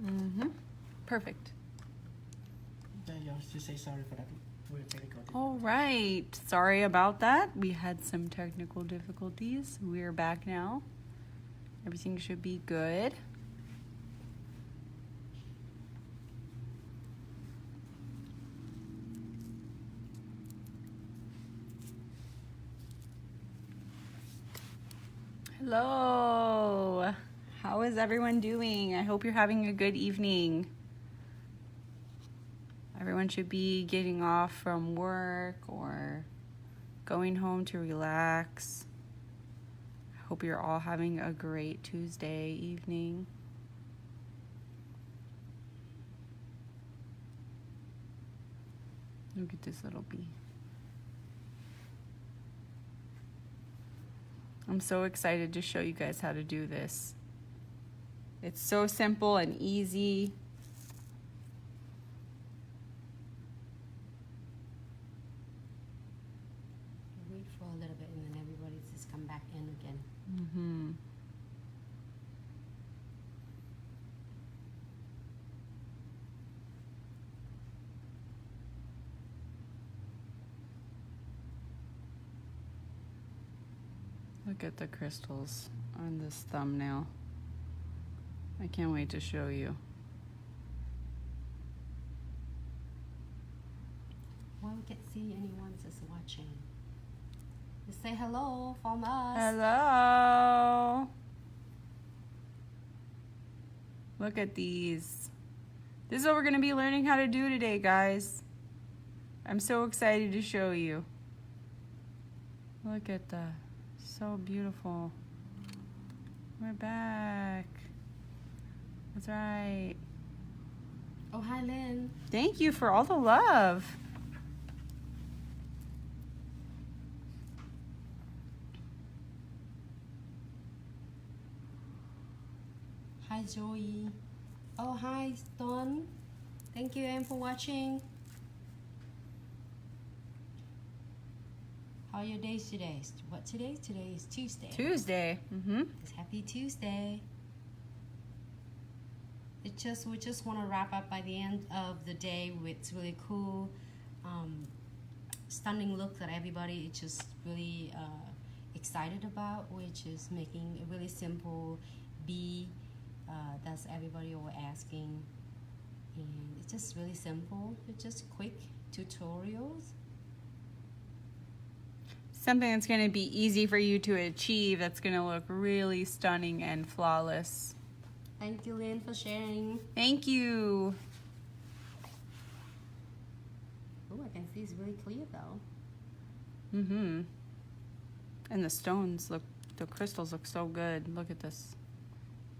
Mm-hmm. Perfect. Yeah, just say sorry for that. We're technical. All right. Sorry about that. We had some technical difficulties. We're back now. Everything should be good. Hello. How is everyone doing? I hope you're having a good evening. Everyone should be getting off from work or going home to relax. I hope you're all having a great Tuesday evening. Look at this little bee. I'm so excited to show you guys how to do this. It's so simple and easy. Wait for a little bit and then everybody just come back in again. Mm-hmm. Look at the crystals on this thumbnail. I can't wait to show you. Well, we can't see anyone just watching. Just say hello from us. Hello. Look at these. This is what we're going to be learning how to do today, guys. I'm so excited to show you. Look at that. So beautiful. We're back. That's right. Oh, hi, Lynn. Thank you for all the love. Hi, Joey. Oh, hi, Dawn. Thank you, Em, for watching. How are your days today? What today? Today is Tuesday. Tuesday. Mm-hmm. It's Happy Tuesday. We just want to wrap up by the end of the day with really cool, stunning look that everybody is just really excited about, which is making a really simple bee. That's everybody were asking, and it's just really simple. It's just quick tutorials. Something that's going to be easy for you to achieve, that's going to look really stunning and flawless. Thank you, Lynn, for sharing. Thank you. Oh, I can see it's really clear though. Mm-hmm. And the stones look, the crystals look so good. Look at this.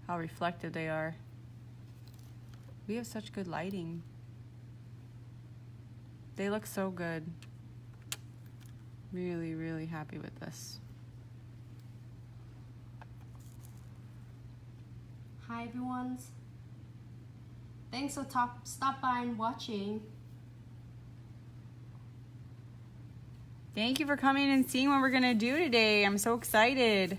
How reflective they are. We have such good lighting. They look so good. Really, really happy with this. Hi, everyone. Thanks for stop by and watching. Thank you for coming and seeing what we're gonna do today. I'm so excited.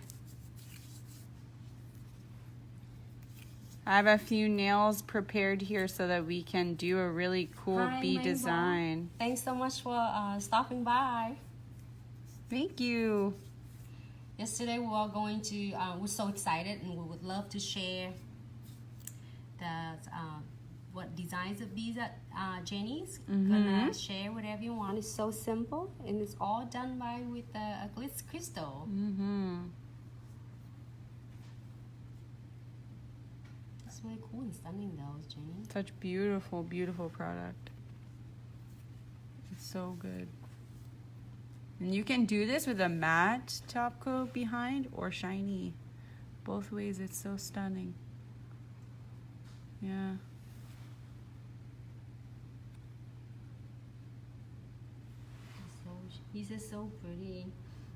I have a few nails prepared here so that we can do a really cool Hi, bee Rainbow. design. Thanks so much for stopping by. Thank you. Yesterday we were going to, we're so excited and we would love to share what designs of bees that Jenny's gonna share with everyone. It's so simple and it's all done with a glitz crystal. Mm-hmm. It's really cool and stunning though, Jenny. Such beautiful, beautiful product. It's so good. And you can do this with a matte top coat behind or shiny. Both ways, it's so stunning. Yeah. He's just so pretty.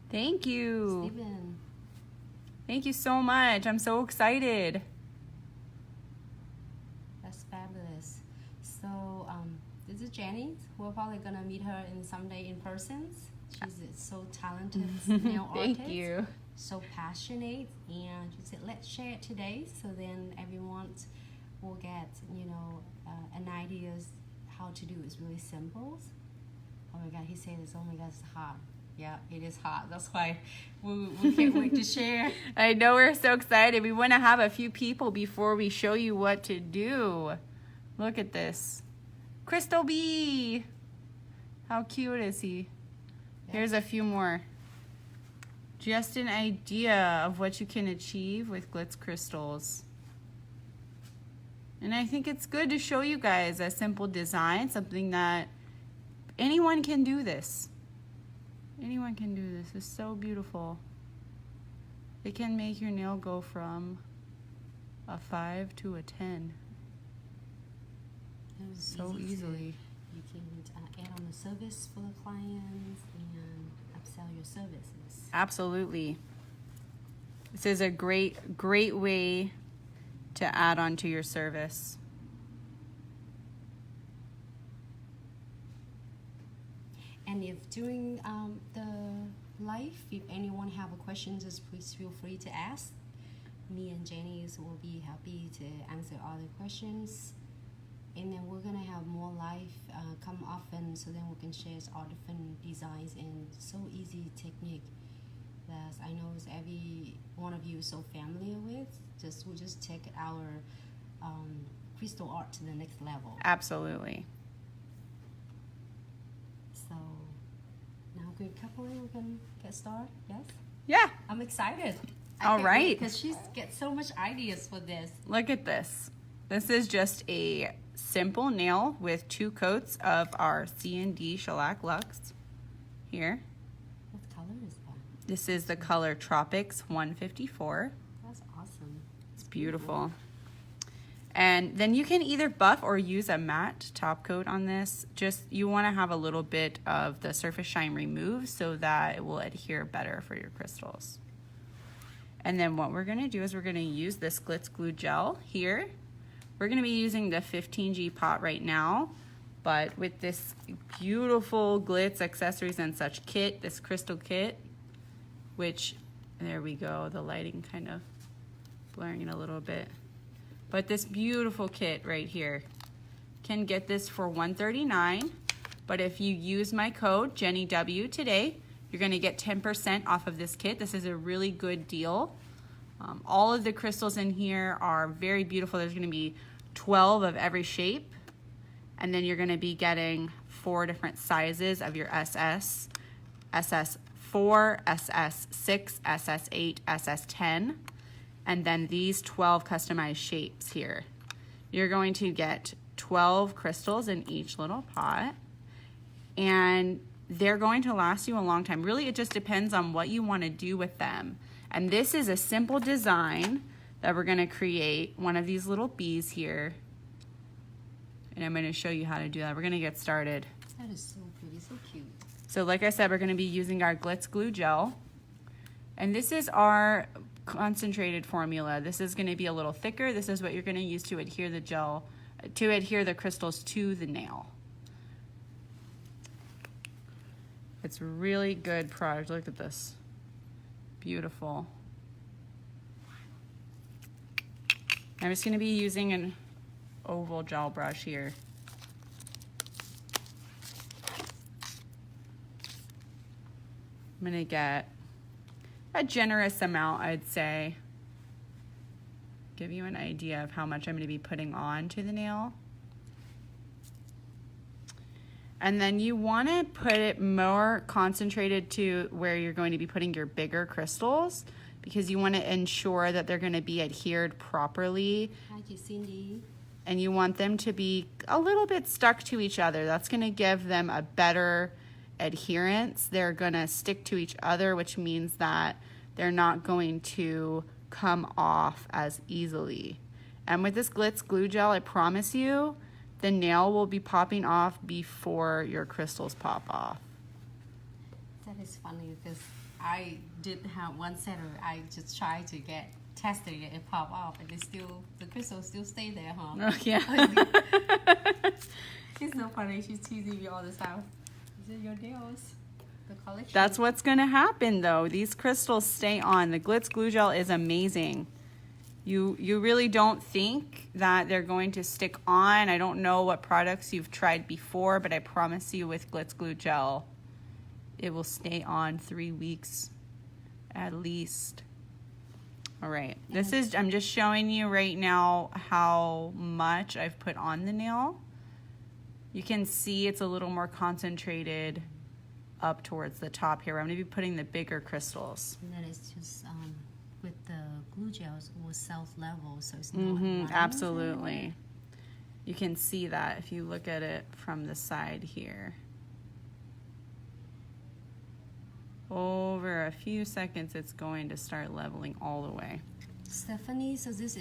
Thank you. Steven. Thank you so much. I'm so excited. That's fabulous. So this is Jenny. We're probably gonna meet her someday in person. She's so talented nail artist. Thank you. So passionate, and she said let's share it today so then everyone will get, you know, an idea how to do is really simple. Oh my God, he said this. Oh my God, it's hot. Yeah, it is hot. That's why we can't wait to share. I know, we're so excited. We want to have a few people before we show you what to do. Look at this. Crystal bee. How cute is he? Here's a few more. Just an idea of what you can achieve with Glitz crystals. And I think it's good to show you guys a simple design, something that anyone can do this. Anyone can do this. It's so beautiful. It can make your nail go from a 5 to a 10. So easily. You can add on the service for the clients and upsell your services. Absolutely. This is a great way to add on to your service. And if during the live, if anyone have a question, just please feel free to ask. Me and Jenny will be happy to answer all the questions. And then we're gonna have more live come often, so then we can share all different designs and so easy technique that I know is every one of you is so familiar with. We'll just take our crystal art to the next level. Absolutely. So now good coupling, we can get started. Yes. Yeah. I'm excited. All right. Because she gets so much ideas for this. Look at this. This is just a simple nail with 2 coats of our C&D Shellac Luxe here. What color is that? This is the color Tropics 154. That's awesome. It's beautiful. And then you can either buff or use a matte top coat on this. Just, you want to have a little bit of the surface shine removed so that it will adhere better for your crystals. And then what we're going to do is we're going to use this Glitz glue gel here. We're going to be using the 15G pot right now, but with this beautiful Glitz Accessories and Such kit, this crystal kit, which, there we go, the lighting kind of blurring it a little bit. But this beautiful kit right here, can get this for $139, but if you use my code JennyW today, you're going to get 10% off of this kit. This is a really good deal. All of the crystals in here are very beautiful. There's going to be 12 of every shape, and then you're going to be getting 4 different sizes of your SS, SS4, SS6, SS8, SS10, and then these 12 customized shapes here. You're going to get 12 crystals in each little pot, and they're going to last you a long time. Really, it just depends on what you want to do with them. And this is a simple design that we're going to create, one of these little bees here. And I'm going to show you how to do that. We're going to get started. That is so pretty, so cute. So like I said, we're going to be using our Glitz glue gel. And this is our concentrated formula. This is going to be a little thicker. This is what you're going to use to adhere the gel, to adhere the crystals to the nail. It's really good product. Look at this. Beautiful. I'm just going to be using an oval gel brush here. I'm going to get a generous amount, I'd say. Give you an idea of how much I'm going to be putting on to the nail. And then you want to put it more concentrated to where you're going to be putting your bigger crystals, because you want to ensure that they're going to be adhered properly. Hi, Cindy. And you want them to be a little bit stuck to each other. That's going to give them a better adherence. They're going to stick to each other, which means that they're not going to come off as easily. And with this Glitz glue gel, I promise you, the nail will be popping off before your crystals pop off. That is funny because I did have one setter. I just tried to test it and pop off, and the crystals still stay there, huh? Oh, yeah. It's so funny. She's teasing me all the time. Is it your nails? The collection. That's what's going to happen, though. These crystals stay on. The Glitz glue gel is amazing. You really don't think that they're going to stick on. I don't know what products you've tried before, but I promise you with Glitz Glue Gel, it will stay on 3 weeks at least. All right, I'm just showing you right now how much I've put on the nail. You can see it's a little more concentrated up towards the top here. I'm gonna be putting the bigger crystals. And then it's just with the glue gels, it was self-level, so it's not Absolutely. You can see that if you look at it from the side here. Over a few seconds, it's going to start leveling all the way. Stephanie, so this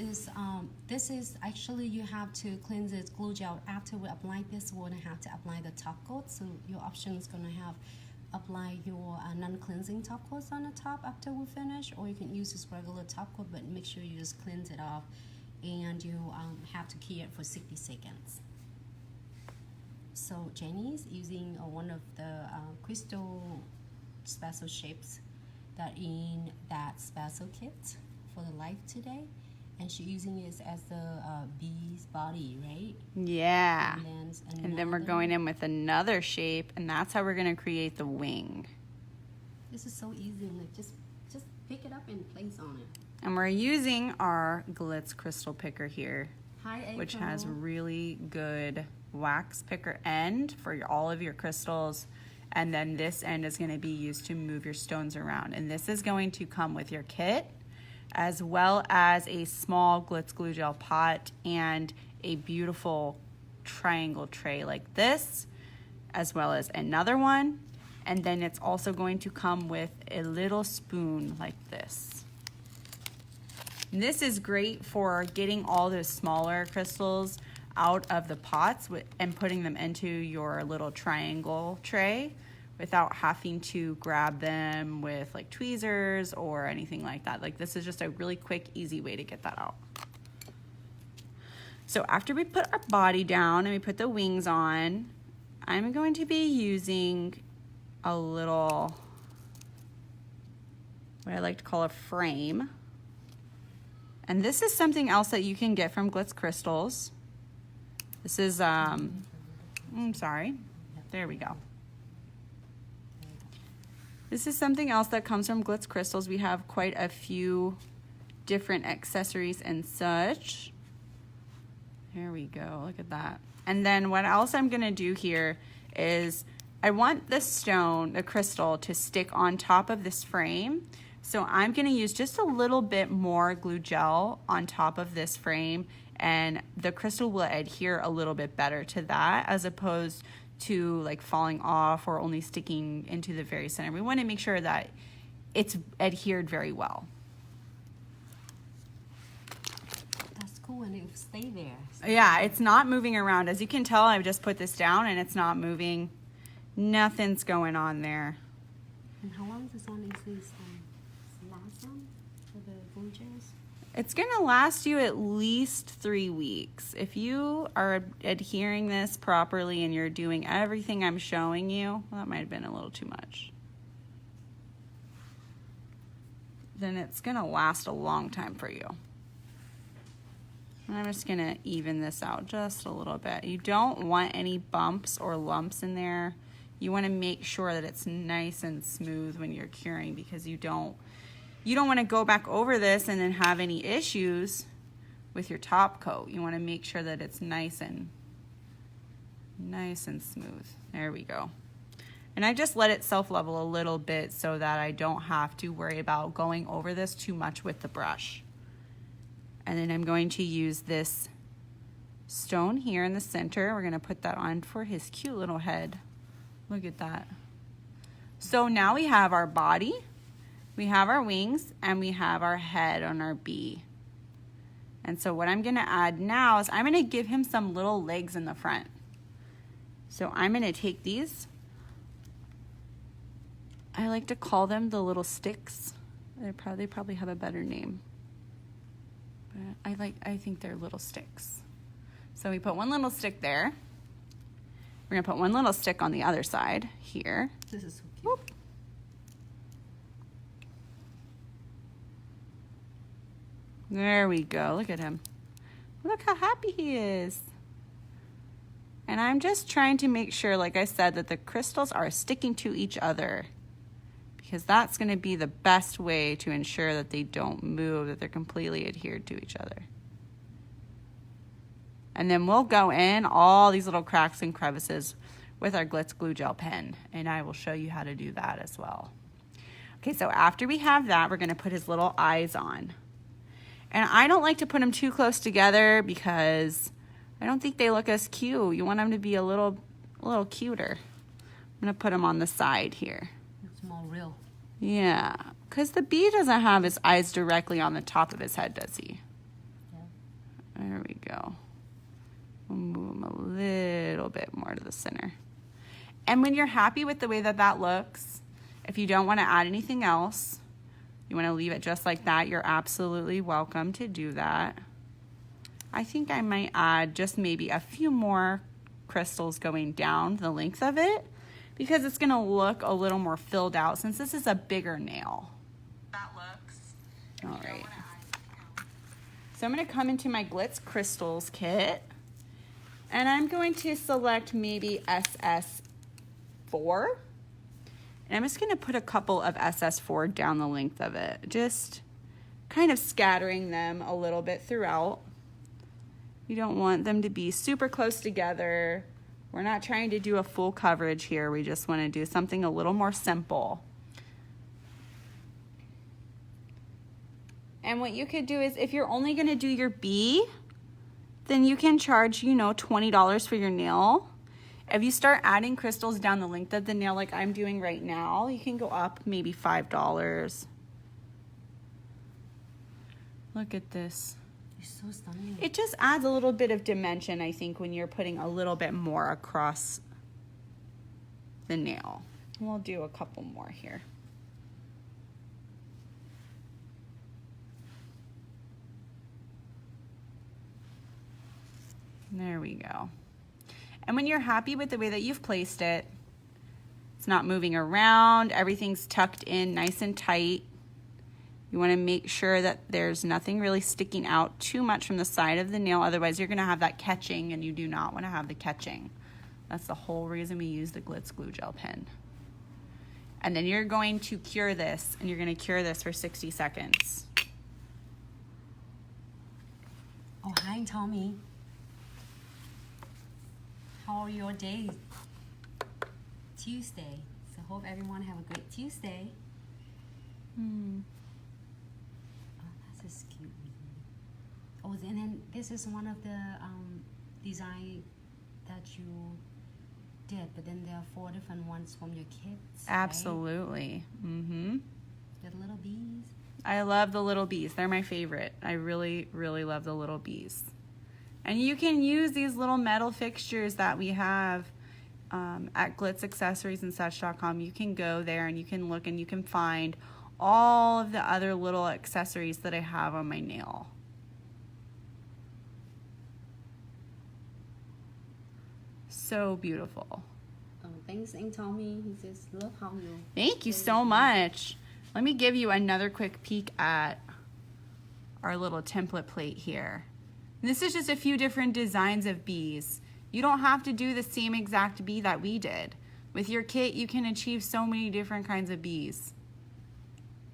is actually you have to cleanse this glue gel after we apply this. We're gonna have to apply the top coat. So your option is gonna have apply your non-cleansing top coats on the top after we finish, or you can use this regular top coat, but make sure you just cleanse it off, and you have to key it for 60 seconds. So Jenny's using one of the crystal special shapes that in that special kit for the life today, and she's using it as the bee's body, right? Yeah. And then we're going in with another shape, and that's how we're going to create the wing. This is so easy. Like just pick it up and place on it. And we're using our Glitz crystal picker here, Hi, April. which has really good wax picker end for all of your crystals. And then this end is going to be used to move your stones around. And this is going to come with your kit, as well as a small Glitz Glue Gel pot and a beautiful triangle tray like this, as well as another one. And then it's also going to come with a little spoon like this. And this is great for getting all those smaller crystals out of the pots and putting them into your little triangle tray without having to grab them with like tweezers or anything like that. Like this is just a really quick, easy way to get that out. So after we put our body down and we put the wings on, I'm going to be using a little, what I like to call a frame. And this is something else that you can get from Glitz Crystals. This is, I'm sorry, there we go. This is something else that comes from Glitz Crystals. We have quite a few different accessories and such. There we go, look at that. And then what else I'm gonna do here is I want the stone, the crystal, to stick on top of this frame. So I'm gonna use just a little bit more glue gel on top of this frame, and the crystal will adhere a little bit better to that as opposed to like falling off or only sticking into the very center. We want to make sure that it's adhered very well. That's cool, and it will stay there. Yeah, it's not moving around. As you can tell, I've just put this down and it's not moving. Nothing's going on there. And how long is this one? Is this last one for the glue gels? It's gonna last you at least 3 weeks. If you are adhering this properly and you're doing everything I'm showing you, well, that might have been a little too much. Then it's gonna last a long time for you. And I'm just gonna even this out just a little bit. You don't want any bumps or lumps in there. You wanna make sure that it's nice and smooth when you're curing, because you don't want to go back over this and then have any issues with your top coat. You want to make sure that it's nice and smooth. There we go. And I just let it self-level a little bit so that I don't have to worry about going over this too much with the brush. And then I'm going to use this stone here in the center. We're going to put that on for his cute little head. Look at that. So now we have our body. We have our wings, and we have our head on our bee. And so what I'm gonna add now is I'm gonna give him some little legs in the front. So I'm gonna take these. I like to call them the little sticks. They probably have a better name. But I think they're little sticks. So we put one little stick there. We're gonna put one little stick on the other side here. This is so cute. Whoop. There we go. Look at him. Look how happy he is. And I'm just trying to make sure, like I said, that the crystals are sticking to each other, because that's going to be the best way to ensure that they don't move, that they're completely adhered to each other. And then we'll go in all these little cracks and crevices with our Glitz glue gel pen, and I will show you how to do that as well. Okay, so after we have that, we're going to put his little eyes on. And I don't like to put them too close together because I don't think they look as cute. You want them to be a little cuter. I'm going to put them on the side here. It's more real. Yeah, because the bee doesn't have his eyes directly on the top of his head, does he? Yeah. There we go. We'll move him a little bit more to the center. And when you're happy with the way that that looks, if you don't want to add anything else, you want to leave it just like that, you're absolutely welcome to do that. I think I might add just maybe a few more crystals going down the length of it, because it's going to look a little more filled out since this is a bigger nail. That looks. All right. So I'm going to come into my Glitz Crystals kit, and I'm going to select maybe SS4. And I'm just going to put a couple of SS4 down the length of it, just kind of scattering them a little bit throughout. You don't want them to be super close together. We're not trying to do a full coverage here. We just want to do something a little more simple. And what you could do is, if you're only going to do your bee, then you can charge, you know, $20 for your nail. If you start adding crystals down the length of the nail like I'm doing right now, you can go up maybe $5. Look at this. It's so stunning. It just adds a little bit of dimension, I think, when you're putting a little bit more across the nail. We'll do a couple more here. There we go. And when you're happy with the way that you've placed it, it's not moving around, everything's tucked in nice and tight. You want to make sure that there's nothing really sticking out too much from the side of the nail, otherwise you're going to have that catching, and you do not want to have the catching. That's the whole reason we use the Glitz glue gel pen. And then you're going to cure this, and you're going to cure this for 60 seconds. Oh, hi, Tommy. How are your days? Tuesday. So hope everyone have a great Tuesday. Oh, that's just cute. Oh, and then this is one of the design that you did, but then there are 4 different ones from your kids. Absolutely. Right? The little bees. I love the little bees. They're my favorite. I really, really love the little bees. And you can use these little metal fixtures that we have at Glitz Accessories and Such.com. You can go there and you can look and you can find all of the other little accessories that I have on my nail. So beautiful. Oh, thanks, Aunt Tommy. He just love how you. Thank you so much. Let me give you another quick peek at our little template plate here. This is just a few different designs of bees. You don't have to do the same exact bee that we did. With your kit, you can achieve so many different kinds of bees.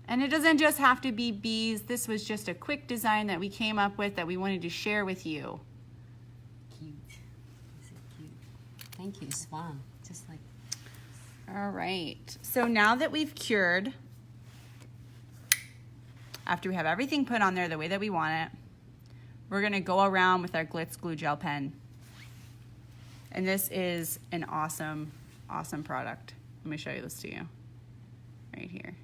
And it doesn't just have to be bees. This was just a quick design that we came up with that we wanted to share with you. Cute. This is cute. Thank you. It's fun. Just like. All right. So now that we've cured, after we have everything put on there the way that we want it, we're going to go around with our Glitz glue gel pen. And this is an awesome, awesome product. Let me show you this to you right here.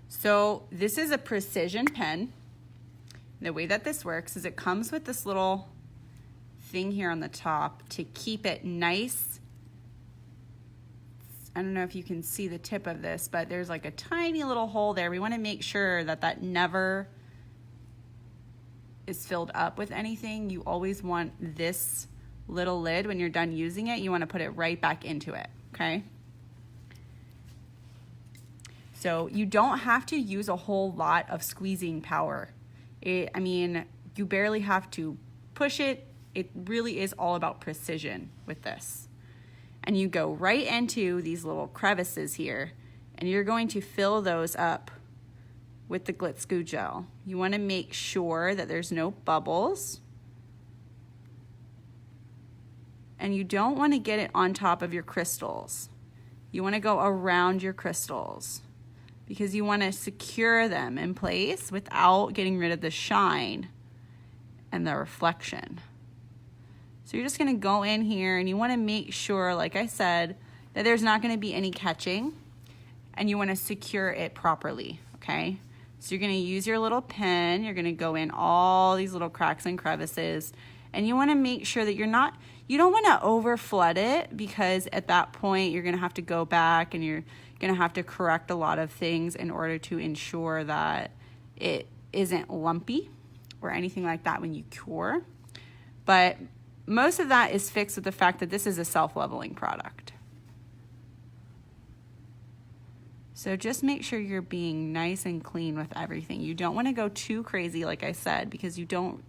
So this is a precision pen. The way that this works is it comes with this little thing here on the top to keep it nice. I don't know if you can see the tip of this, but there's like a tiny little hole there. We want to make sure that that never is filled up with anything. You always want this little lid, when you're done using it, you want to put it right back into it, okay? So you don't have to use a whole lot of squeezing power. I mean, you barely have to push it. It really is all about precision with this. And you go right into these little crevices here, and you're going to fill those up with the Glitz Glue Gel. You want to make sure that there's no bubbles. And you don't want to get it on top of your crystals. You want to go around your crystals because you want to secure them in place without getting rid of the shine and the reflection. So you're just going to go in here and you want to make sure, like I said, that there's not going to be any catching, and you want to secure it properly, okay? So you're going to use your little pen. You're going to go in all these little cracks and crevices, and you want to make sure that you don't want to over flood it, because at that point you're going to have to go back and you're going to have to correct a lot of things in order to ensure that it isn't lumpy or anything like that when you cure. But most of that is fixed with the fact that this is a self-leveling product. So just make sure you're being nice and clean with everything. You don't want to go too crazy, like I said, because you don't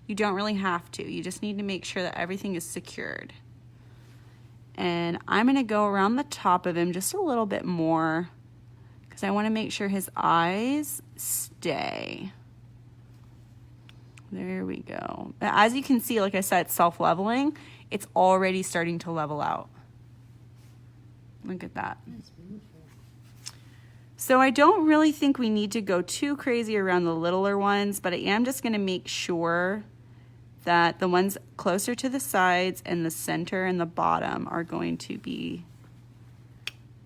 really have to. You just need to make sure that everything is secured. And I'm going to go around the top of him just a little bit more because I want to make sure his eyes stay. There we go. As you can see, like I said, it's self-leveling. It's already starting to level out. Look at that. That's beautiful. So I don't really think we need to go too crazy around the littler ones, but I am just going to make sure that the ones closer to the sides and the center and the bottom are going to be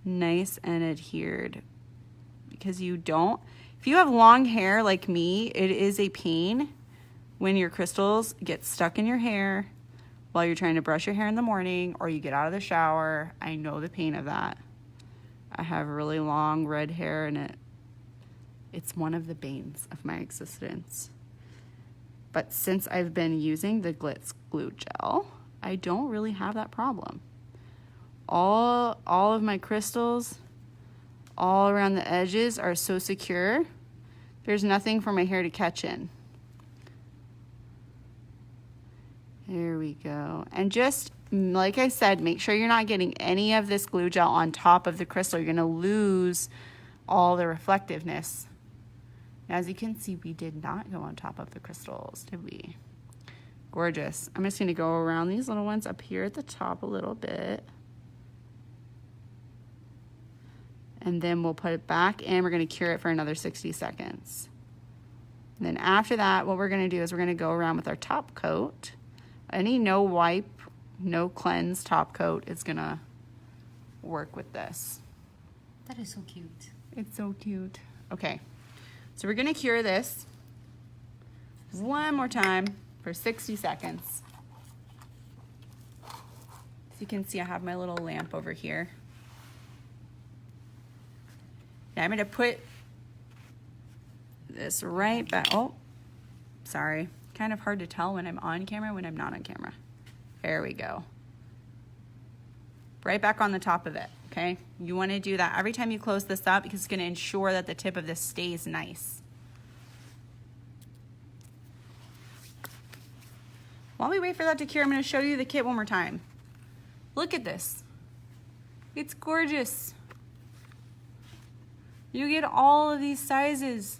nice and adhered. Because if you have long hair like me, it is a pain when your crystals get stuck in your hair while you're trying to brush your hair in the morning or you get out of the shower. I know the pain of that. I have really long red hair, and it's one of the banes of my existence. But since I've been using the Glitz Glue Gel, I don't really have that problem. All of my crystals, all around the edges, are so secure. There's nothing for my hair to catch in. There we go. And just like I said, make sure you're not getting any of this glue gel on top of the crystal. You're going to lose all the reflectiveness. As you can see, we did not go on top of the crystals, did we? Gorgeous. I'm just going to go around these little ones up here at the top a little bit. And then we'll put it back in. We're going to cure it for another 60 seconds. And then after that, what we're going to do is we're going to go around with our top coat. Any no wipe, no cleanse top coat is going to work with this. That is so cute. It's so cute. Okay. So we're going to cure this one more time for 60 seconds. As you can see, I have my little lamp over here. Now I'm going to put this right back. Oh, sorry. Kind of hard to tell when I'm on camera, when I'm not on camera. There we go. Right back on the top of it, okay? You want to do that every time you close this up because it's going to ensure that the tip of this stays nice. While we wait for that to cure, I'm going to show you the kit one more time. Look at this. It's gorgeous. You get all of these sizes.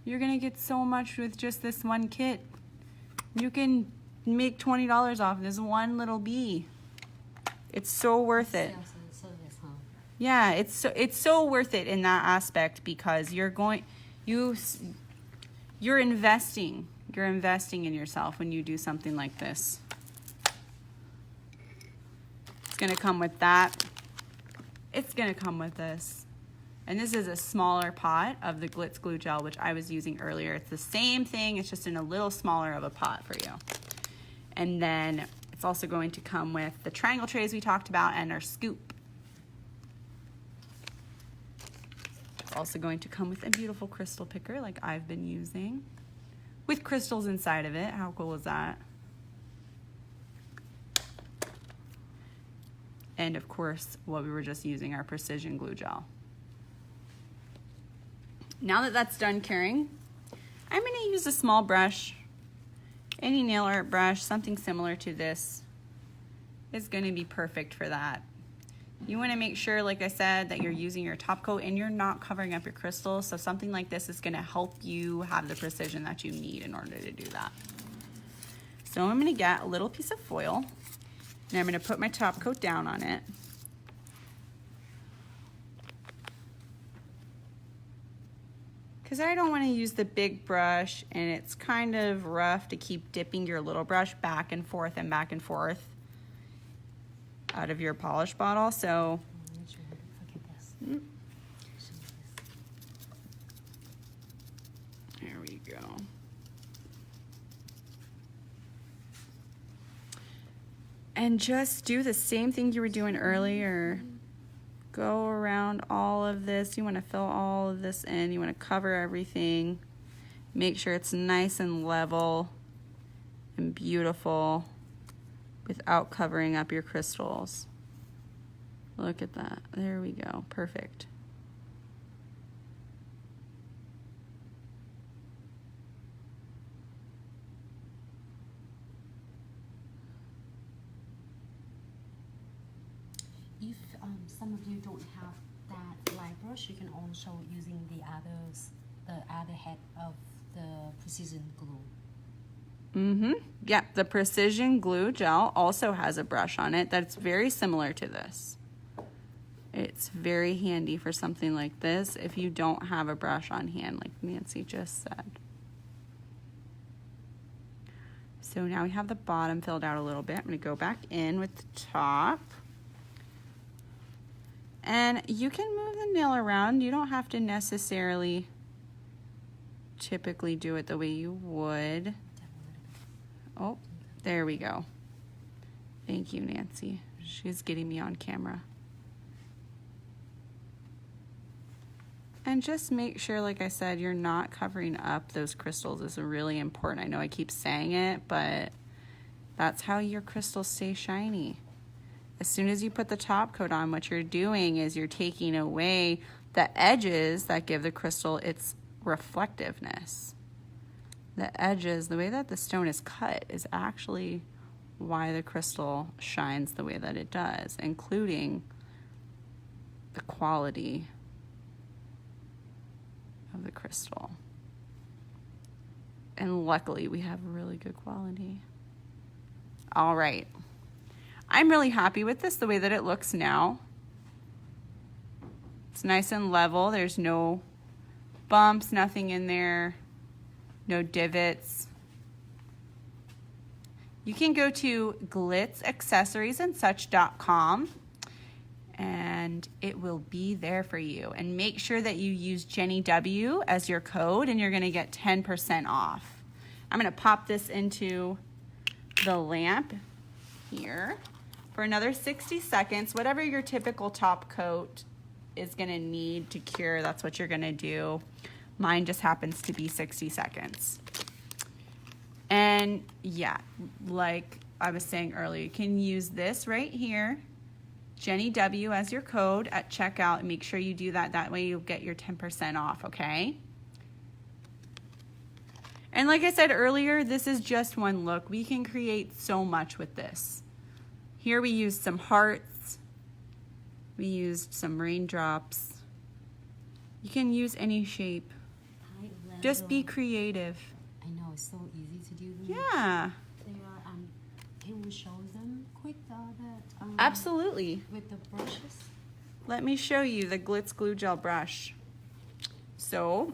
You're going to get so much with just this one kit. You can make $20 off this one little bee. It's so worth it. Yeah, it's so worth it in that aspect because you're investing. You're investing in yourself when you do something like this. It's going to come with that. It's going to come with this. And this is a smaller pot of the Glitz Glue Gel, which I was using earlier. It's the same thing, it's just in a little smaller of a pot for you. And then it's also going to come with the triangle trays we talked about and our scoop. It's also going to come with a beautiful crystal picker like I've been using, with crystals inside of it. How cool is that? And of course, what we were just using, our precision glue gel. Now that that's done curing, I'm going to use a small brush. Any nail art brush, something similar to this, is going to be perfect for that. You want to make sure, like I said, that you're using your top coat and you're not covering up your crystals. So something like this is going to help you have the precision that you need in order to do that. So I'm going to get a little piece of foil and I'm going to put my top coat down on it. Because I don't want to use the big brush and it's kind of rough to keep dipping your little brush back and forth out of your polish bottle. So there we go. And just do the same thing you were doing earlier. Go around all of this. You want to fill all of this in. You want to cover everything. Make sure it's nice and level and beautiful without covering up your crystals. Look at that. There we go. Perfect. If some of you don't have that light brush, you can also using the other head of the precision glue. Yeah, the precision glue gel also has a brush on it that's very similar to this. It's very handy for something like this if you don't have a brush on hand, like Nancy just said. So now we have the bottom filled out a little bit. I'm going to go back in with the top. And you can move the nail around. You don't have to necessarily typically do it the way you would. Oh, there we go. Thank you, Nancy. She's getting me on camera. And just make sure, like I said, you're not covering up those crystals. This is really important. I know I keep saying it, but that's how your crystals stay shiny. As soon as you put the top coat on, what you're doing is you're taking away the edges that give the crystal its reflectiveness. The edges, the way that the stone is cut, is actually why the crystal shines the way that it does, including the quality of the crystal. And luckily, we have really good quality. All right. I'm really happy with this, the way that it looks now. It's nice and level. There's no bumps, nothing in there, no divots. You can go to Glitz Accessories and Such.com and it will be there for you. And make sure that you use Jenny W as your code and you're gonna get 10% off. I'm gonna pop this into the lamp here for another 60 seconds. Whatever your typical top coat is gonna need to cure, that's what you're gonna do. Mine just happens to be 60 seconds. And yeah, like I was saying earlier, you can use this right here, Jenny W as your code at checkout, and make sure you do that. That way you'll get your 10% off, okay? And like I said earlier, this is just one look. We can create so much with this. Here we used some hearts. We used some raindrops. You can use any shape. Just be creative. I know, it's so easy to do them. Yeah. They are, can we show them quick that Absolutely. with the brushes? Let me show you the Glitz Glue Gel brush. So,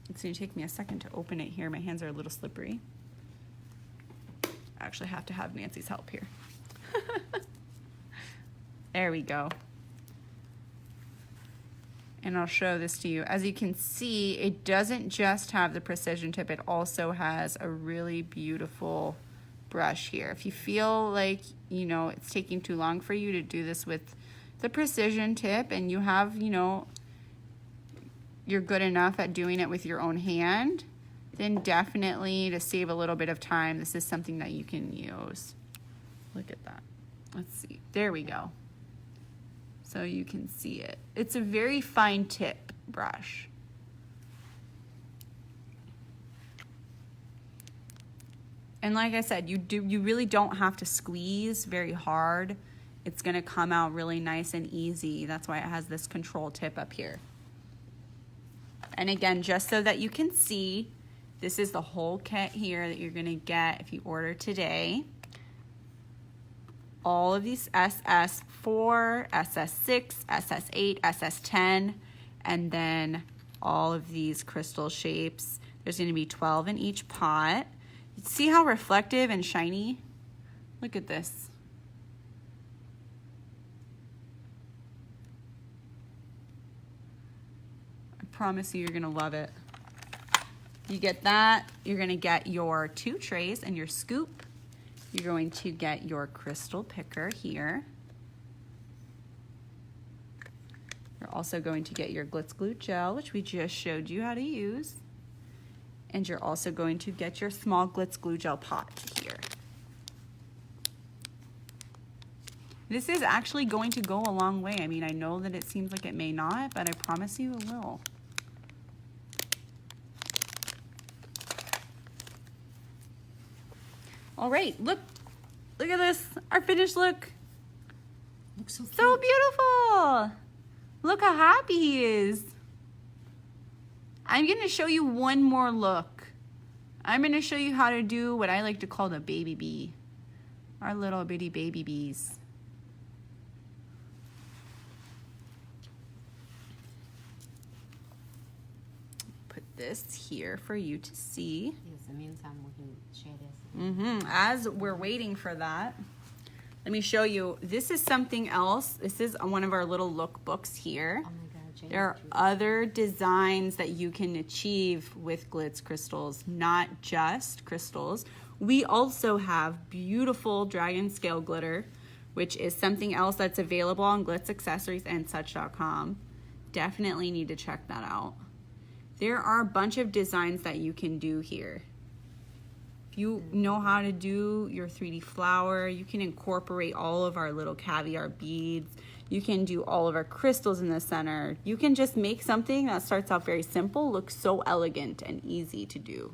it's going to take me a second to open it here. My hands are a little slippery. I actually have to have Nancy's help here. There we go. And I'll show this to you. As you can see, it doesn't just have the precision tip, it also has a really beautiful brush here. If you feel like, you know, it's taking too long for you to do this with the precision tip and you have, you know, you're good enough at doing it with your own hand, then definitely, to save a little bit of time, this is something that you can use. Look at that. Let's see. There we go. So you can see it. It's a very fine tip brush. And like I said, you really don't have to squeeze very hard. It's gonna come out really nice and easy. That's why it has this control tip up here. And again, just so that you can see, this is the whole kit here that you're gonna get if you order today. All of these SS4, SS6, SS8, SS10, and then all of these crystal shapes. There's gonna be 12 in each pot. See how reflective and shiny? Look at this. I promise you, you're gonna love it. You get that, you're gonna get your 2 trays and your scoop. You're going to get your crystal picker here. You're also going to get your Glitz glue gel, which we just showed you how to use. And you're also going to get your small Glitz glue gel pot here. This is actually going to go a long way. I mean, I know that it seems like it may not, but I promise you it will. All right, look at this, our finished look. Looks so cute. So beautiful. Look how happy he is. I'm gonna show you one more look. I'm gonna show you how to do what I like to call the baby bee. Our little bitty baby bees. Put this here for you to see. Yes, in the meantime, we can share this. As we're waiting for that, let me show you. This is something else. This is one of our little lookbooks here. Oh my God, Jane. There are other designs that you can achieve with Glitz crystals, not just crystals. We also have beautiful dragon scale glitter, which is something else that's available on Glitz Accessories and Such.com. Definitely need to check that out. There are a bunch of designs that you can do here. If you know how to do your 3D flower, you can incorporate all of our little caviar beads. You can do all of our crystals in the center. You can just make something that starts out very simple, look so elegant and easy to do.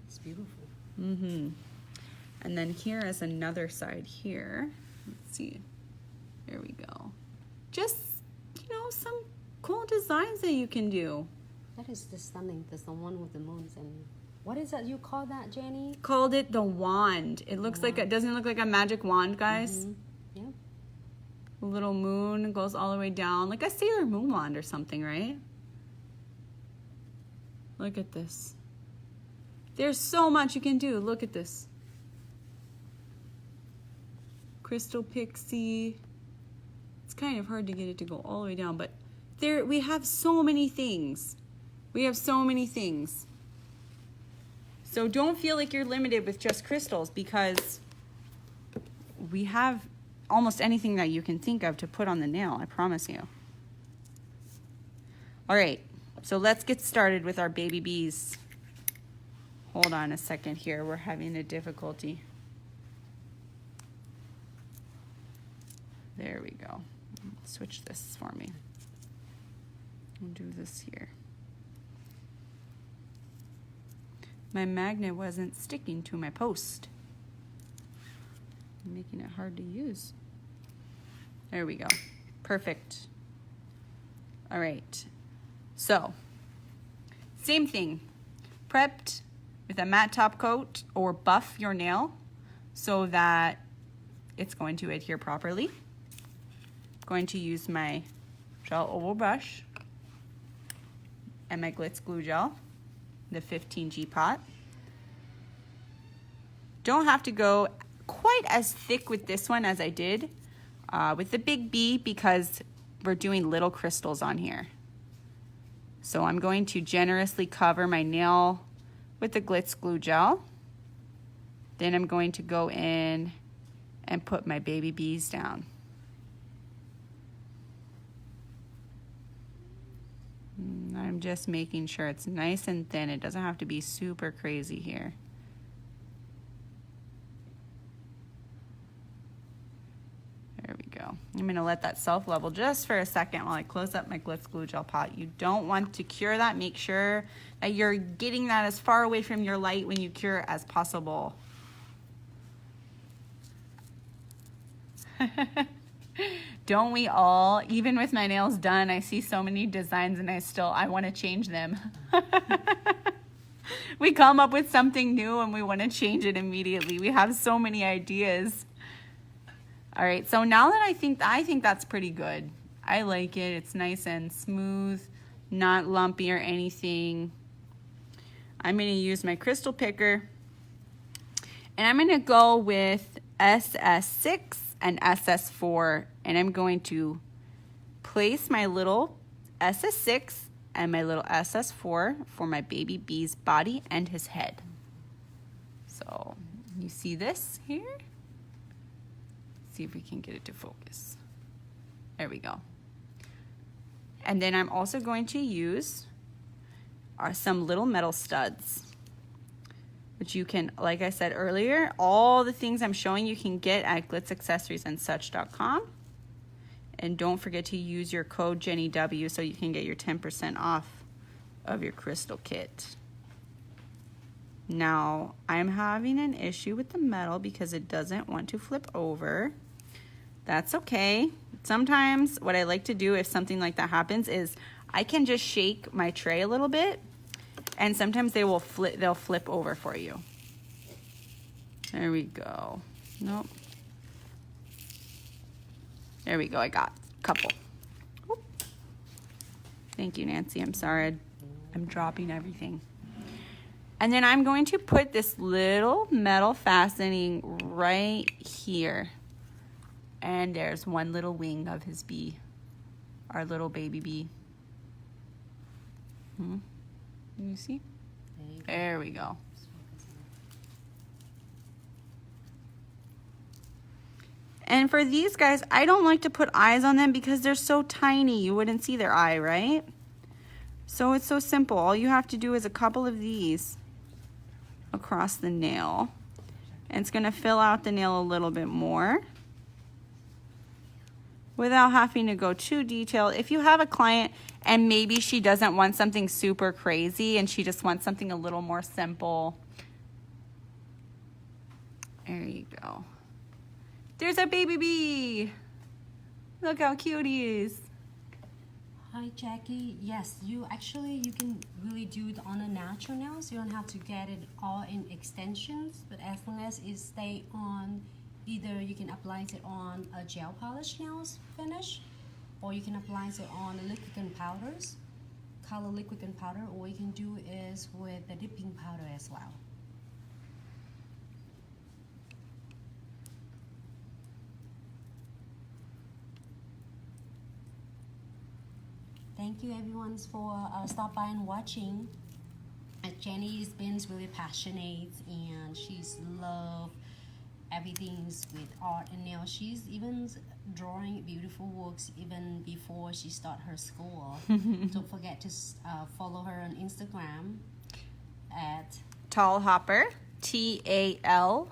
It's beautiful. And then here is another side here. Let's see. There we go. Just, you know, some cool designs that you can do. That is just stunning. That's the one with the moons. And what is that you call that, Jenny? Called it the wand. It looks like, doesn't it look like a magic wand, guys? Yeah. A little moon goes all the way down, like a Sailor Moon wand or something, right? Look at this. There's so much you can do. Look at this. Crystal pixie. It's kind of hard to get it to go all the way down, but there we have so many things. We have so many things. So don't feel like you're limited with just crystals, because we have almost anything that you can think of to put on the nail, I promise you. All right, so let's get started with our baby bees. Hold on a second here, we're having a difficulty. There we go. Switch this for me. We'll do this here. My magnet wasn't sticking to my post. Making it hard to use. There we go. Perfect. All right. So, same thing. Prepped with a matte top coat, or buff your nail so that it's going to adhere properly. Going to use my gel oval brush and my Glitz glue gel, the 15G pot. Don't have to go quite as thick with this one as I did with the big B, because we're doing little crystals on here. So I'm going to generously cover my nail with the Glitz glue gel. Then I'm going to go in and put my baby bees down. I'm just making sure it's nice and thin. It doesn't have to be super crazy here. There we go. go. I'm going to let that self-level just for a second while I close up my Glitz glue gel pot. You don't want to cure that. Make sure that you're getting that as far away from your light when you cure as possible. Don't we all? Even with my nails done, I see so many designs and I want to change them. We come up with something new and we want to change it immediately. We have so many ideas. All right, so now that I think that's pretty good. I like it. It's nice and smooth, not lumpy or anything. I'm going to use my crystal picker, and I'm going to go with SS6 and SS4, and I'm going to place my little SS6 and my little SS4 for my baby bee's body and his head. So you see this here? See if we can get it to focus. There we go. And then I'm also going to use some little metal studs, which you can, like I said earlier, all the things I'm showing you can get at glitzaccessoriesandsuch.com. And don't forget to use your code JennyW so you can get your 10% off of your crystal kit. Now, I'm having an issue with the metal because it doesn't want to flip over. That's okay. Sometimes what I like to do if something like that happens is I can just shake my tray a little bit, and sometimes they'll flip over for you. There we go. Nope. There we go. I got a couple. Oop. Thank you, Nancy. I'm sorry. I'm dropping everything. And then I'm going to put this little metal fastening right here. And there's one little wing of his bee, our little baby bee. Can you see? There we go. And for these guys, I don't like to put eyes on them because they're so tiny. You wouldn't see their eye, right? So it's so simple. All you have to do is a couple of these across the nail. And it's going to fill out the nail a little bit more without having to go too detailed. If you have a client and maybe she doesn't want something super crazy and she just wants something a little more simple, there you go. There's our baby bee. Look how cute he is. Hi, Jackie. Yes, you can really do it on the natural nails. You don't have to get it all in extensions, but as long as it stay on, either you can apply it on a gel polish nails finish, or you can apply it on liquid and powders, color liquid and powder, or you can do is with the dipping powder as well. Thank you everyone for stop by and watching. Jenny's been really passionate and she's love everything with art and nails. She's even drawing beautiful works even before she start her school. Don't forget to follow her on Instagram at Tall Hopper, T-A-L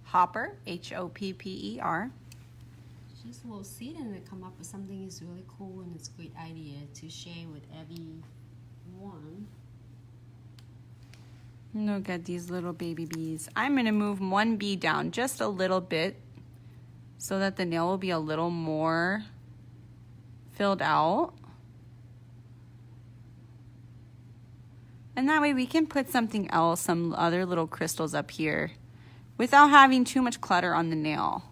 Hopper, H-O-P-P-E-R. We'll see it and come up with something is really cool and it's a great idea to share with everyone. Look at these little baby bees. I'm going to move one bee down just a little bit so that the nail will be a little more filled out. And that way we can put something else, some other little crystals up here without having too much clutter on the nail.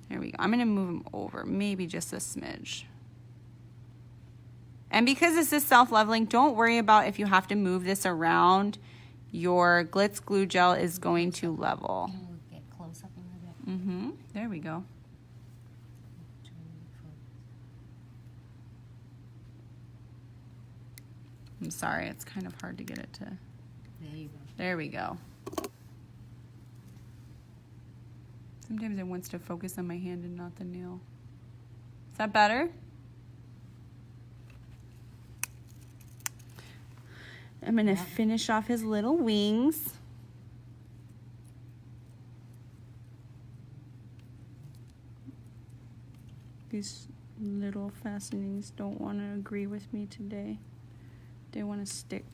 There we go. I'm going to move them over, maybe just a smidge. And because this is self-leveling, don't worry about if you have to move this around. Your Glitz glue gel is going to level. Can we get close up a little bit? There we go. I'm sorry, it's kind of hard to get it to... There you go. There we go. Sometimes it wants to focus on my hand and not the nail. Is that better? I'm going to finish off his little wings. These little fastenings don't want to agree with me today. They want to stick.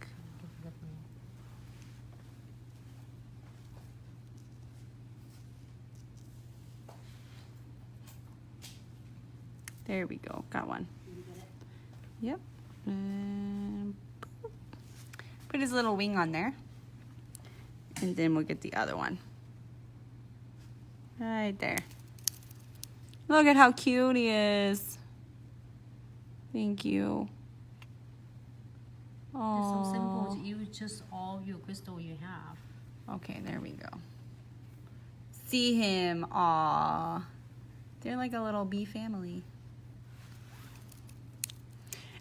There we go, got one. Yep. And put his little wing on there. And then we'll get the other one. Right there. Look at how cute he is. Thank you. It's so simple. Oh. You just all your crystal you have. Okay, there we go. See him. Aw. They're like a little bee family.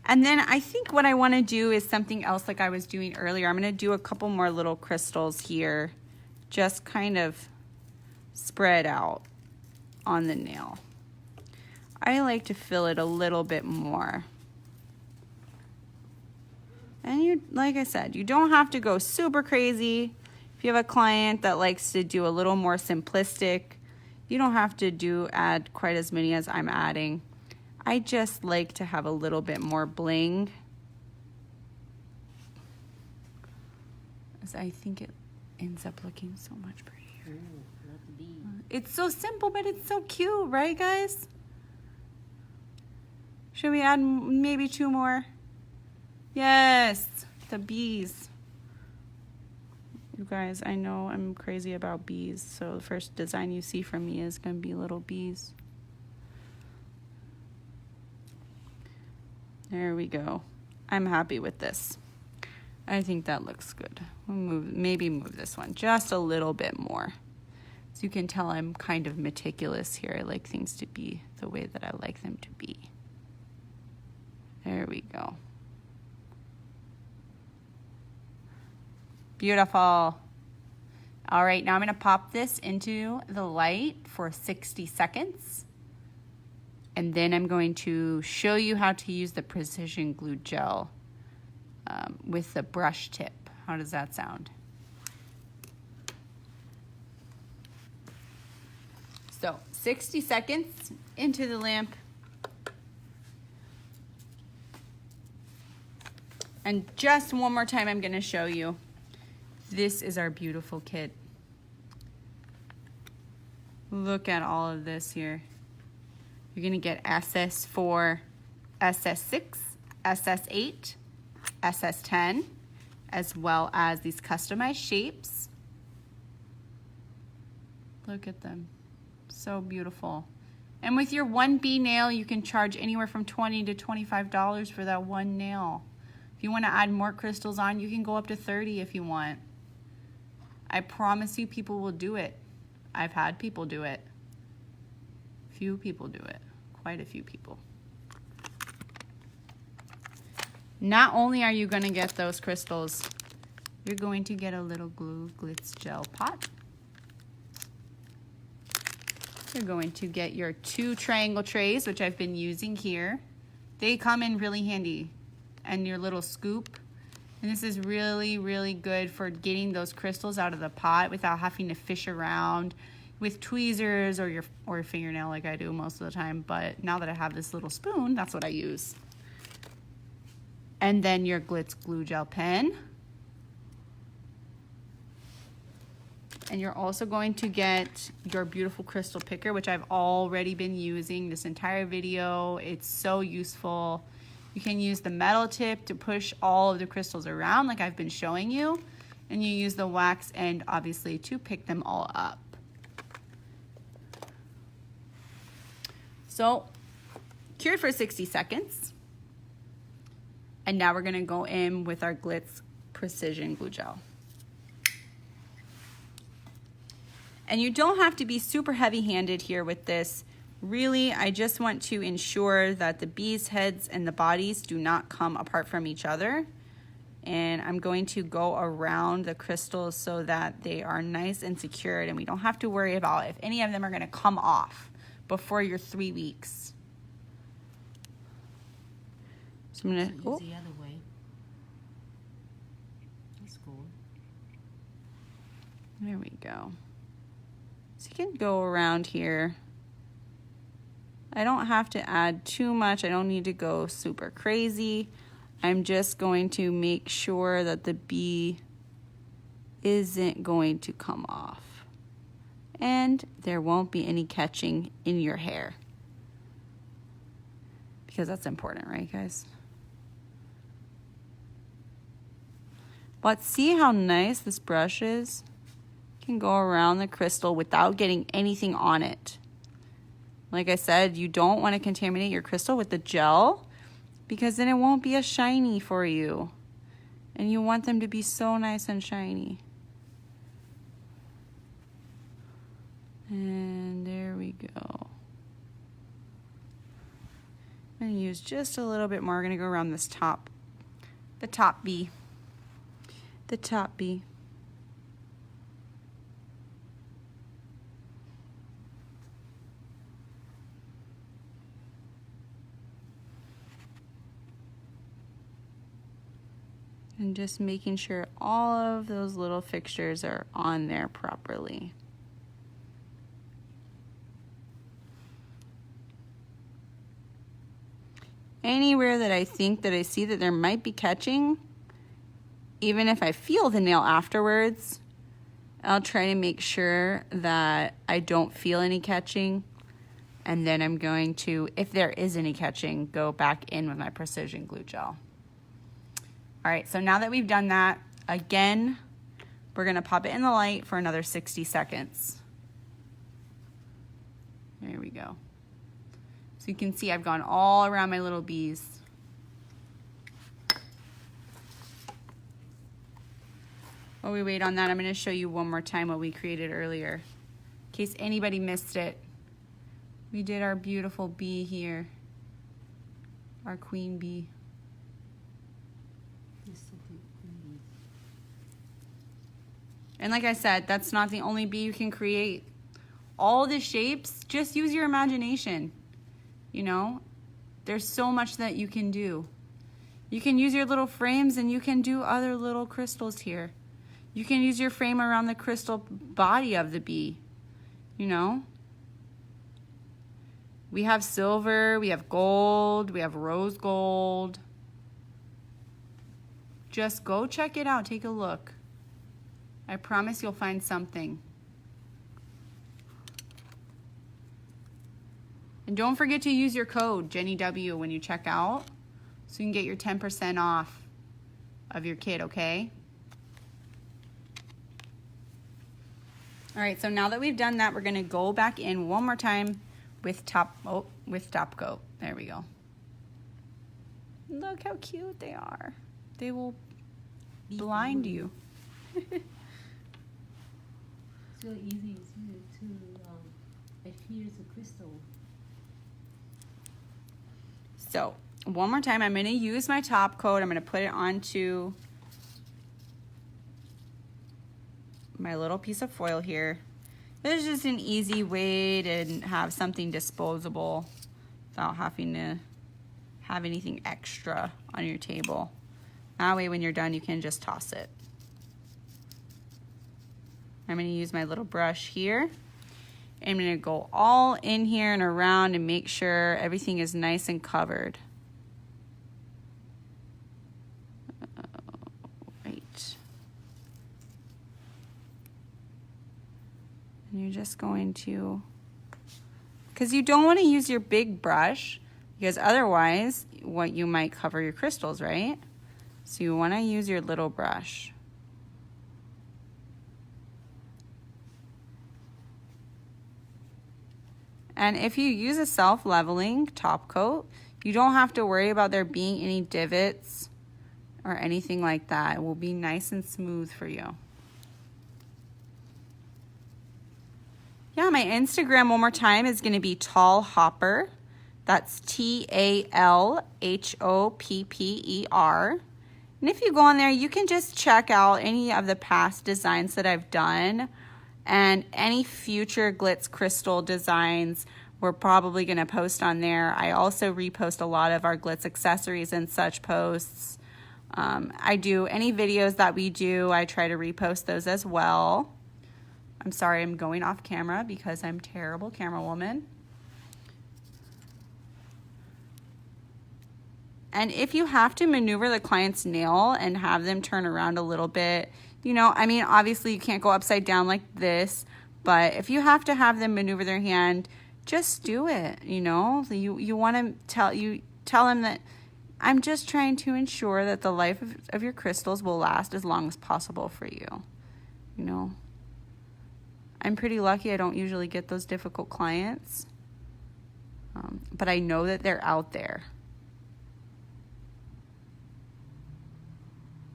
And then I think what I want to do is something else like I was doing earlier. I'm going to do a couple more little crystals here. Just kind of spread out on the nail. I like to fill it a little bit more. And you, like I said, you don't have to go super crazy. If you have a client that likes to do a little more simplistic, you don't have to add quite as many as I'm adding. I just like to have a little bit more bling, as I think it ends up looking so much prettier. Ooh, love the bee. It's so simple, but it's so cute, right, guys? Should we add maybe 2 more? Yes, the bees. You guys, I know I'm crazy about bees, so the first design you see from me is going to be little bees. There we go. I'm happy with this. I think that looks good. We'll maybe move this one just a little bit more. So you can tell I'm kind of meticulous here. I like things to be the way that I like them to be. There we go. Beautiful. All right, now I'm going to pop this into the light for 60 seconds. And then I'm going to show you how to use the precision glue gel with the brush tip. How does that sound? So 60 seconds into the lamp. And just one more time, I'm going to show you. This is our beautiful kit. Look at all of this here. You're going to get SS4, SS6, SS8, SS10, as well as these customized shapes. Look at them. So beautiful. And with your 1B nail, you can charge anywhere from $20 to $25 for that one nail. If you want to add more crystals on, you can go up to $30 if you want. I promise you people will do it. I've had people do it. Few people do it. Quite a few people. Not only are you going to get those crystals, you're going to get a little glitz gel pot. You're going to get your 2 triangle trays, which I've been using here. They come in really handy. And your little scoop. And this is really, really good for getting those crystals out of the pot without having to fish around with tweezers or your fingernail like I do most of the time. But now that I have this little spoon, that's what I use. And then your Glitz glue gel pen. And you're also going to get your beautiful crystal picker, which I've already been using this entire video. It's so useful. You can use the metal tip to push all of the crystals around like I've been showing you. And you use the wax end, obviously, to pick them all up. So, cured for 60 seconds. And now we're going to go in with our Glitz Precision Glue Gel. And you don't have to be super heavy-handed here with this. Really, I just want to ensure that the bees' heads and the bodies do not come apart from each other. And I'm going to go around the crystals so that they are nice and secured and we don't have to worry about if any of them are going to come off before your 3 weeks. So I'm going to use the other way. That's cool. There we go. So you can go around here. I don't have to add too much. I don't need to go super crazy. I'm just going to make sure that the bee isn't going to come off. And there won't be any catching in your hair. Because that's important, right, guys? But see how nice this brush is? You can go around the crystal without getting anything on it. Like I said, you don't want to contaminate your crystal with the gel because then it won't be as shiny for you. And you want them to be so nice and shiny. And there we go. I'm going to use just a little bit more. We're going to go around this top, the top bee. The top bee. And just making sure all of those little fixtures are on there properly. Anywhere that I think that I see that there might be catching, even if I feel the nail afterwards, I'll try to make sure that I don't feel any catching. And then I'm going to, if there is any catching, go back in with my precision glue gel. All right, so now that we've done that, again, we're gonna pop it in the light for another 60 seconds. There we go. So you can see I've gone all around my little bees. While we wait on that, I'm gonna show you one more time what we created earlier. In case anybody missed it, we did our beautiful bee here, our queen bee. And like I said, that's not the only bee you can create. All the shapes, just use your imagination. You know, there's so much that you can do. You can use your little frames and you can do other little crystals here. You can use your frame around the crystal body of the bee, you know. We have silver, we have gold, we have rose gold. Just go check it out, take a look. I promise you'll find something. And don't forget to use your code, Jenny W, when you check out, so you can get your 10% off of your kit, okay? All right, so now that we've done that, we're gonna go back in one more time with top coat. There we go. Look how cute they are. They will blind you. So easy to adhere to crystal. So one more time, I'm going to use my top coat. I'm going to put it onto my little piece of foil here. This is just an easy way to have something disposable without having to have anything extra on your table. That way when you're done, you can just toss it. I'm going to use my little brush here. I'm going to go all in here and around and make sure everything is nice and covered. Right. And you're just going to, because you don't want to use your big brush, because otherwise what you might cover your crystals, right? So you want to use your little brush. And if you use a self-leveling top coat, you don't have to worry about there being any divots or anything like that. It will be nice and smooth for you. Yeah, my Instagram one more time is gonna be Tall Hopper. That's TALHOPPER. And if you go on there, you can just check out any of the past designs that I've done. And any future Glitz crystal designs we're probably going to post on there. I also repost a lot of our Glitz Accessories and Such posts. I do any videos that we do, I try to repost those as well. I'm sorry I'm going off camera because I'm a terrible camera woman. And if you have to maneuver the client's nail and have them turn around a little bit, you know, I mean, obviously you can't go upside down like this, but if you have to have them maneuver their hand, just do it, you know. You want to tell them that I'm just trying to ensure that the life of your crystals will last as long as possible for you, you know. I'm pretty lucky. I don't usually get those difficult clients, but I know that they're out there.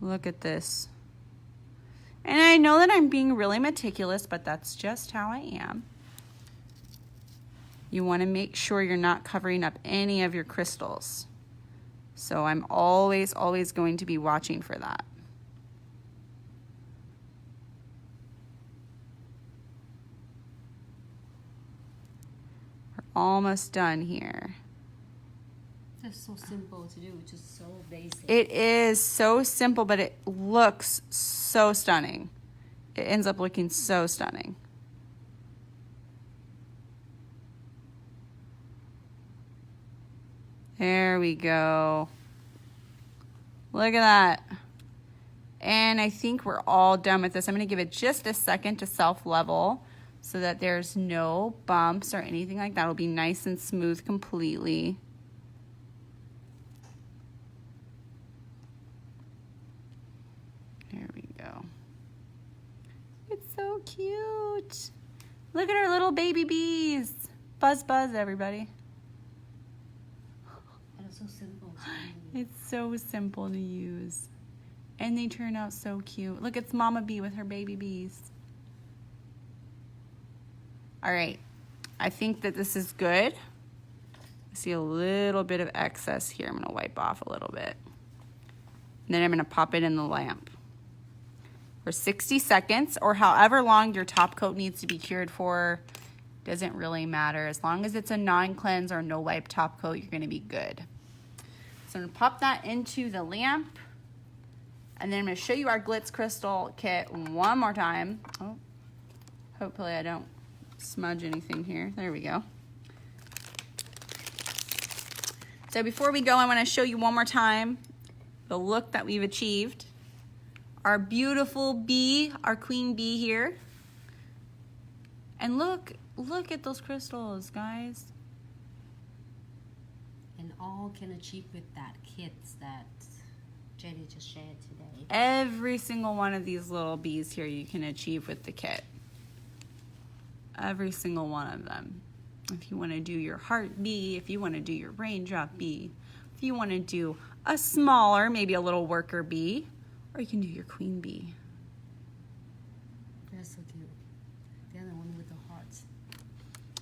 Look at this. And I know that I'm being really meticulous, but that's just how I am. You want to make sure you're not covering up any of your crystals. So I'm always going to be watching for that. We're almost done here. That's so simple to do, just so basic. It is so simple, but it looks so stunning. It ends up looking so stunning. There we go. Look at that. And I think we're all done with this. I'm going to give it just a second to self-level so that there's no bumps or anything like that. It'll be nice and smooth completely. There we go. It's so cute. Look at our little baby bees. Buzz, buzz, everybody. So simple. It's so simple to use. And they turn out so cute. Look, it's Mama Bee with her baby bees. All right. I think that this is good. I see a little bit of excess here. I'm going to wipe off a little bit. And then I'm going to pop it in the lamp for 60 seconds or however long your top coat needs to be cured for. Doesn't really matter. As long as it's a non-cleanse or no wipe top coat, you're going to be good. So I'm going to pop that into the lamp. And then I'm going to show you our Glitz Crystal kit one more time. Oh, hopefully I don't smudge anything here. There we go. So before we go, I want to show you one more time the look that we've achieved. Our beautiful bee, our queen bee here. And look at those crystals, guys. And all can achieve with that kit that Jenny just shared today. Every single one of these little bees here you can achieve with the kit. Every single one of them. If you want to do your heart bee, if you want to do your raindrop bee, if you want to do a smaller, maybe a little worker bee, or you can do your queen bee. That's so cute. The other one with the hearts.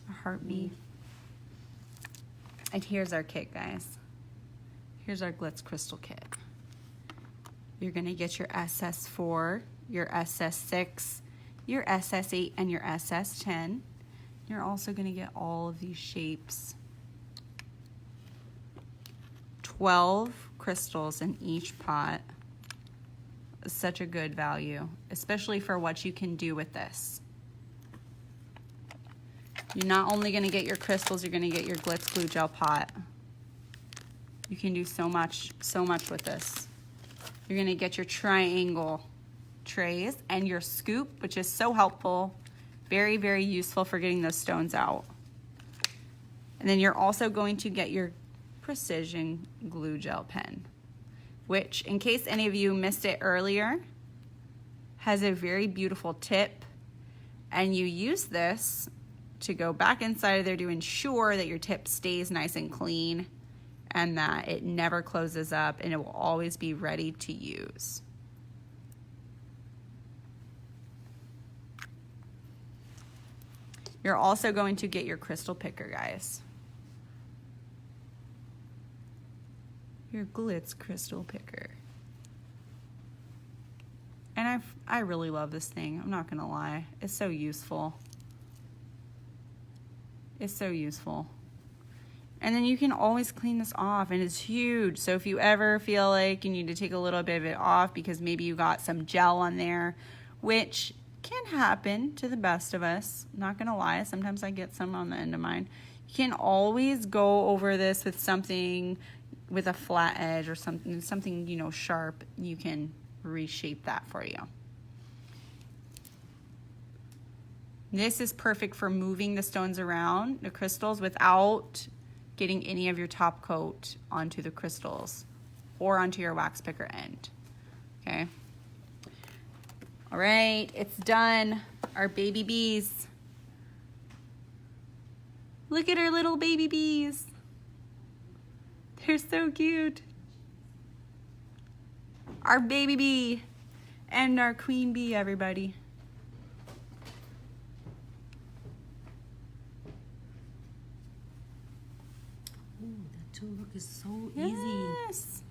A heart bee. And here's our kit, guys. Here's our Glitz Crystal kit. You're going to get your SS4, your SS6, your SS8, and your SS10. You're also going to get all of these shapes. 12 crystals in each pot. Such a good value, especially for what you can do with this. You're not only going to get your crystals, you're going to get your Glitz glue gel pot. You can do so much with this. You're going to get your triangle trays and your scoop, which is so helpful. Very, very useful for getting those stones out. And then you're also going to get your precision glue gel pen, which, in case any of you missed it earlier, has a very beautiful tip. And you use this to go back inside of there to ensure that your tip stays nice and clean and that it never closes up and it will always be ready to use. You're also going to get your crystal picker, guys. Your Glitz crystal picker. And I really love this thing. I'm not gonna lie. It's so useful. It's so useful. And then you can always clean this off, and it's huge. So if you ever feel like you need to take a little bit of it off because maybe you got some gel on there, which can happen to the best of us. I'm not gonna lie, sometimes I get some on the end of mine. You can always go over this with something with a flat edge or something, you know, sharp, you can reshape that for you. This is perfect for moving the stones around, the crystals, without getting any of your top coat onto the crystals or onto your wax picker end. Okay. All right, it's done. Our baby bees. Look at our little baby bees. They're so cute. Our baby bee and our queen bee, everybody. Ooh, that tool look is so easy. Yes.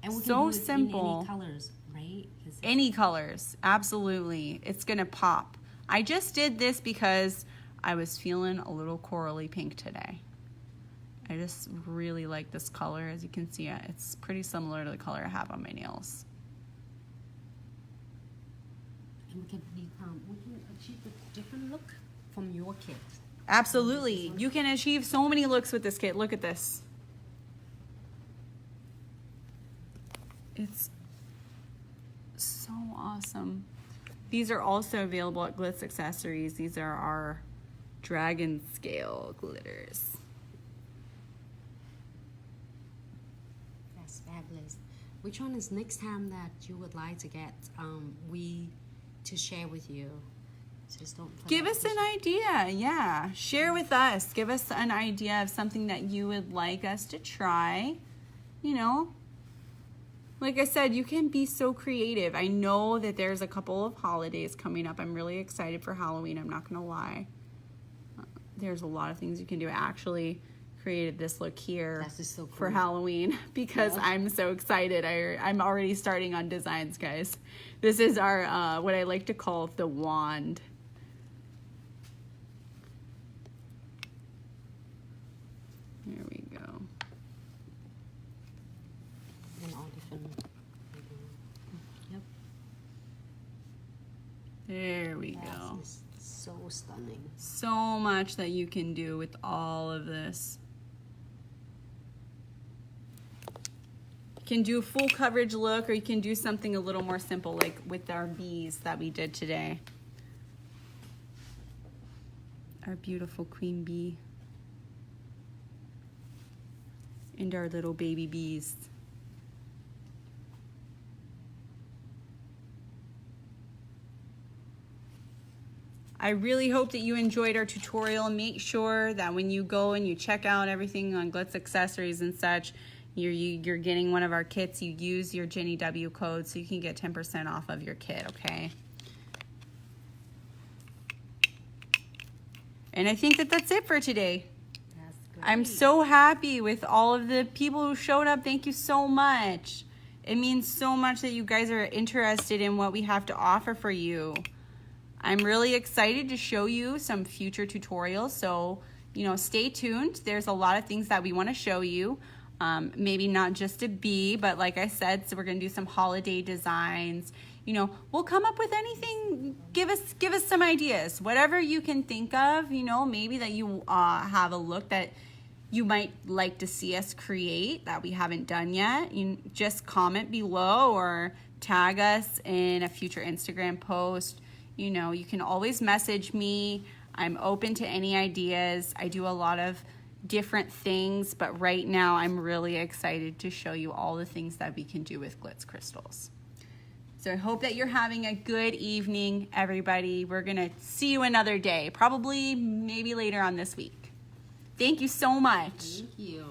And we can So do it simple. in any colors, right? 'Cause Any colors, absolutely. It's gonna pop. I just did this because I was feeling a little corally pink today. I just really like this color. As you can see, it's pretty similar to the color I have on my nails. and we can achieve a different look from your kit. Absolutely. You can achieve so many looks with this kit. Look at this. It's so awesome. These are also available at Glitz Accessories. These are our dragon scale glitters. That's fabulous. Which one is next time that you would like to get to share with you? Just don't put Give out us the an idea. Yeah. Share with us. Give us an idea of something that you would like us to try. You know, like I said, you can be so creative. I know that there's a couple of holidays coming up. I'm really excited for Halloween. I'm not going to lie. There's a lot of things you can do. I actually created this look here That's just so cool. for Halloween because I'm so excited. I'm already starting on designs, guys. This is our, what I like to call the wand. Here we go. And all different. Yep. There we That go. is so stunning. So much that you can do with all of this. You can do a full coverage look, or you can do something a little more simple, like with our bees that we did today. Our beautiful queen bee. And our little baby bees. I really hope that you enjoyed our tutorial. Make sure that when you go and you check out everything on Glitz Accessories and Such, you're getting one of our kits. You use your Jenny W code so you can get 10% off of your kit, okay? And I think that that's it for today. That's great. I'm so happy with all of the people who showed up. Thank you so much. It means so much that you guys are interested in what we have to offer for you. I'm really excited to show you some future tutorials, so you know, stay tuned. There's a lot of things that we want to show you. Maybe not just a bee, but like I said, so we're gonna do some holiday designs. You know, we'll come up with anything. Give us some ideas, whatever you can think of. You know, maybe that you have a look that you might like to see us create that we haven't done yet. You just comment below or tag us in a future Instagram post. You know, you can always message me. I'm open to any ideas. I do a lot of different things, but right now I'm really excited to show you all the things that we can do with Glitz crystals. So I hope that you're having a good evening, everybody. We're gonna see you another day, probably maybe later on this week. Thank you so much. Thank you.